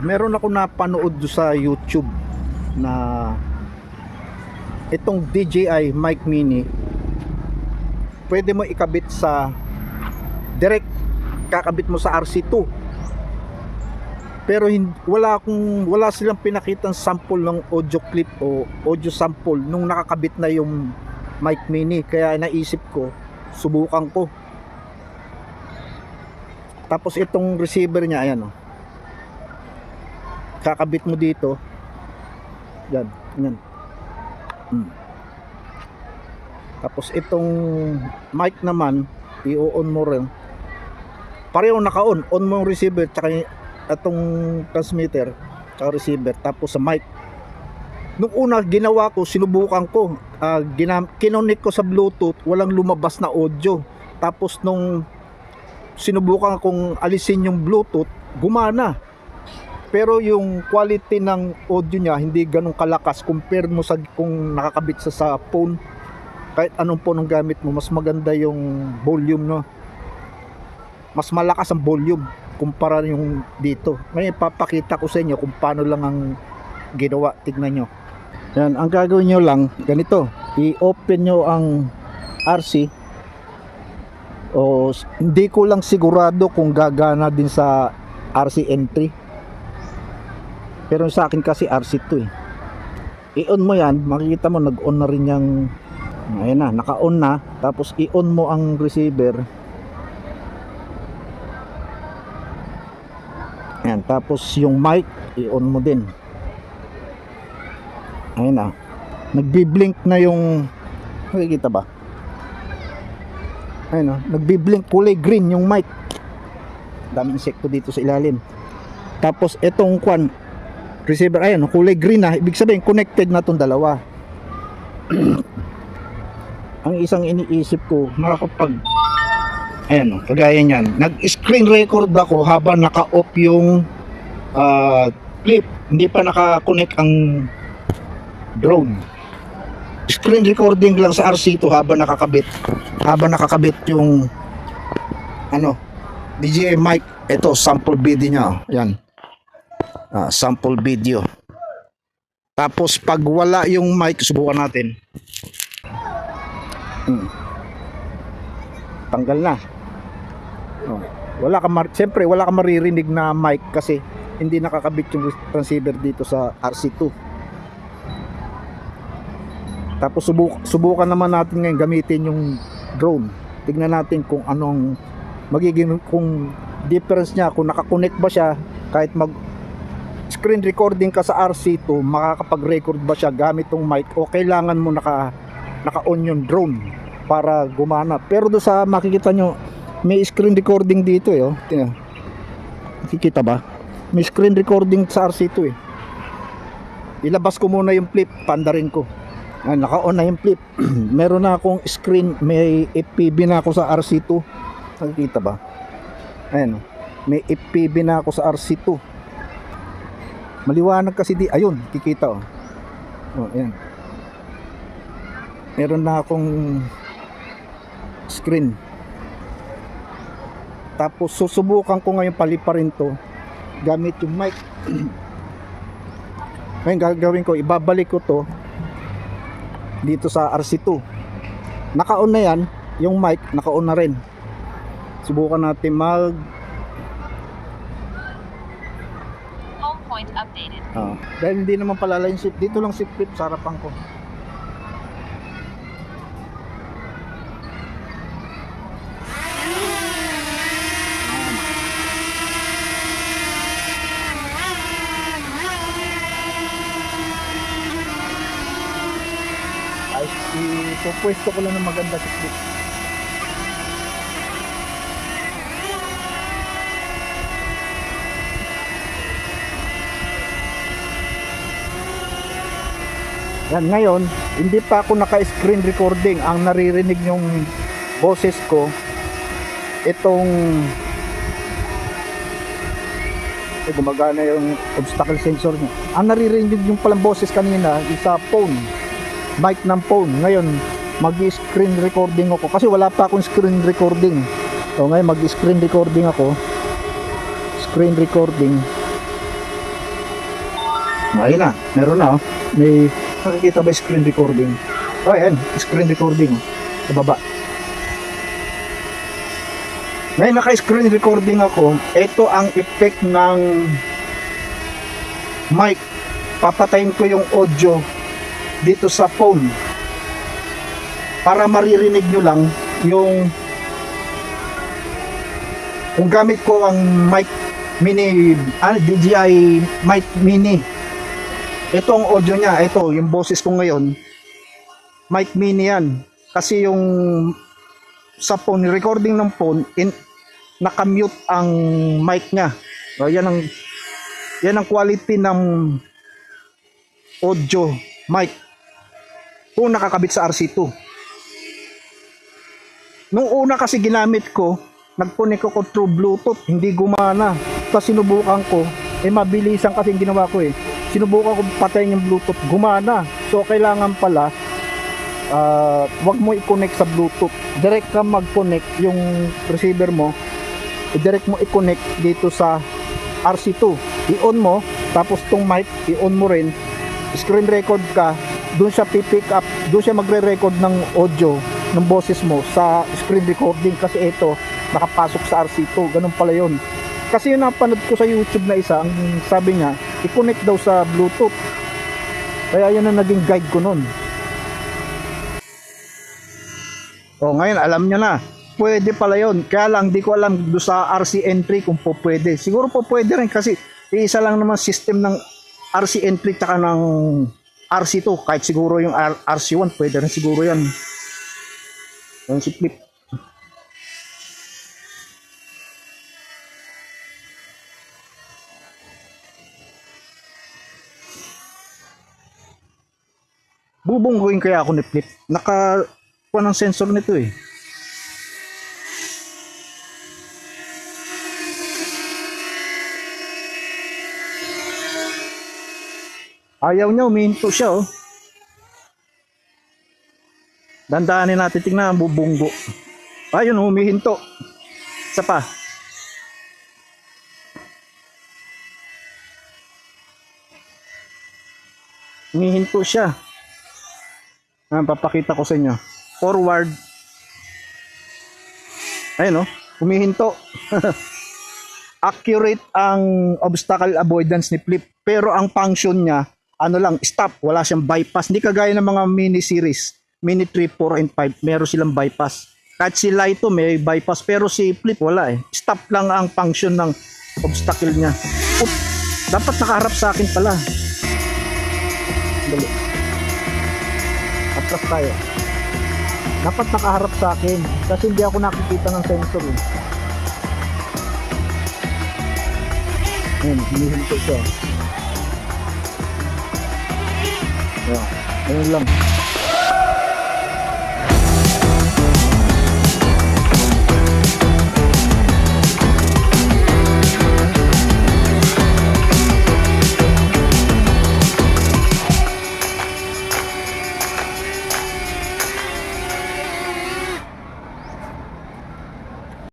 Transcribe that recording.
Meron ako napanood sa YouTube na itong DJI Mic Mini pwede mo ikabit sa direct, kakabit mo sa RC2, pero wala silang pinakitang sample ng audio clip o audio sample nung nakakabit na yung Mic Mini, kaya naisip ko subukan ko. Tapos itong receiver niya, ayan o, kakabit mo dito yan. Tapos itong mic naman i-on mo rin, pareho naka-on mo yung receiver tsaka itong transmitter tsaka receiver. Tapos sa mic, nung una ginawa ko, sinubukan ko, kinonek ko sa Bluetooth, walang lumabas na audio. Tapos nung sinubukan kong alisin yung Bluetooth, gumana. Pero yung quality ng audio niya hindi ganun kalakas compare mo sa kung nakakabit sa phone. Kahit anong phone ang gamit mo, mas maganda yung volume, no? Mas malakas ang volume kumpara yung dito. Ngayon papakita ko sa inyo kung paano lang ang ginawa. Tignan nyo. Yan, ang gagawin nyo lang ganito, i-open nyo ang RC. Hindi ko lang sigurado kung gagana din sa RC entry, pero sa akin kasi RC2 eh. I-on mo yan, makikita mo nag-on na rin yung, ayun na, naka-on na. Tapos i-on mo ang receiver. Ayan, tapos yung mic i-on mo din. Ayun na, nagbi-blink na yung, makikita ba? Ayun na, nagbi-blink, kulay green yung mic. Daming insekto dito sa ilalim. Tapos itong receiver, ayan, kulay green na, ibig sabihin connected na tong dalawa. Ang isang iniisip ko, ayan, kagaya niyan, nag-screen record ako habang naka-off yung clip, hindi pa naka-connect ang drone. Screen recording lang sa RC2 habang nakakabit yung DJI mic. Ito sample video niya, ayan. Sample video. Tapos pag wala yung mic, subukan natin. Tanggal na. Siyempre wala ka maririnig na mic kasi hindi nakakabit yung transceiver dito sa RC2. Tapos subukan naman natin ngayon gamitin yung drone. Tignan natin kung anong magiging, kung difference niya, kung nakakonect ba siya kahit screen recording ka sa RC2, makakapag-record ba siya gamit tong mic o kailangan mo naka-on yung drone para gumana. Pero do sa makikita nyo, may screen recording dito eh, oh. Tingnan. Nakikita ba? May screen recording sa RC2 eh. Ilabas ko muna yung flip, pandarin ko. Naka-on na yung flip. Meron na akong screen, may FPV na ako sa RC2. Nakikita ba? Ayan, may FPV na ako sa RC2. Maliwanag kasi ayun, kikita oh. Ayan. Meron na akong screen. Tapos susubukan ko ngayon paliparin to gamit yung mic. Ngayon gagawin ko, ibabalik ko to dito sa RC2. Naka-on na yan, yung mic naka-on na rin. Subukan natin point updated. Dahil hindi naman pala line shift, dito lang si flip sa harapan ko. Ay, ipupwesto ko lang ng maganda si flip. Yan, ngayon, hindi pa ako naka-screen recording. Ang naririnig yung boses ko, itong gumagana yung obstacle sensor niya. Ang naririnig yung palang boses kanina is sa phone, mic ng phone. Ngayon, mag-screen recording ako kasi wala pa akong screen recording. So ngayon mag-screen recording ako. Screen recording. Ayun na, meron na. May nakikita ba screen recording? Oh, ayan, screen recording sa baba. Ngayon naka-screen recording ako. Ito ang effect ng mic. Papatayin ko yung audio dito sa phone para maririnig nyo lang yung kung gamit ko ang mic mini, DJI mic mini. Ito ang audio niya. Ito yung boses ko ngayon, mic mini yan. Kasi yung sa phone, recording ng phone, nakamute ang mic niya. So, yan ang quality ng audio mic kung nakakabit sa RC2. Nung una kasi ginamit ko, nagpunik ko through Bluetooth, hindi gumana. Tapos sinubukan ko, mabilisan kasi yung ginawa ko eh. Sinubukan ko patayin yung Bluetooth, gumana. So kailangan pala wag mo i-connect sa Bluetooth, direct ka mag-connect yung receiver mo, direct mo i-connect dito sa RC2, i-on mo, tapos tong mic i-on mo rin, screen record ka, doon siya pipick up, doon siya magre-record ng audio ng boses mo sa screen recording. Kasi ito nakapasok sa RC2, ganun pala yun. Kasi yung napanood ko sa YouTube na isa, ang sabi niya i-connect daw sa Bluetooth, kaya yun ang naging guide ko nun. O ngayon alam nyo na, pwede pala yun. Kaya lang di ko alam do sa RC entry kung po pwede. Siguro po pwede rin kasi isa lang naman system ng RC entry tsaka ng RC2. Kahit siguro yung RC1 pwede rin siguro yan. Yung si Flip. Bubungguin kaya ako ni Flip. Ng sensor nito eh. Ayaw niya, umihinto siya oh. Dandahanin natin, tingnan ang bubunggo. Ayun, humihinto. Isa pa. Humihinto siya. Papakita ko sa inyo. Forward. Ayun oh, humihinto. Accurate ang obstacle avoidance ni Flip. Pero ang function niya, ano lang, stop. Wala siyang bypass. Hindi kagaya ng mga mini series. Mini 3, 4, and 5. Meron silang bypass. Kahit si Lito may bypass. Pero si Flip wala eh. Stop lang ang function ng obstacle niya. Dapat nakaharap sa akin pala. Dali. Atras tayo. Dapat nakaharap sa akin kasi hindi ako nakikita ng sensor eh. Ayan, hinihinto siya. Ayan, ayun lang.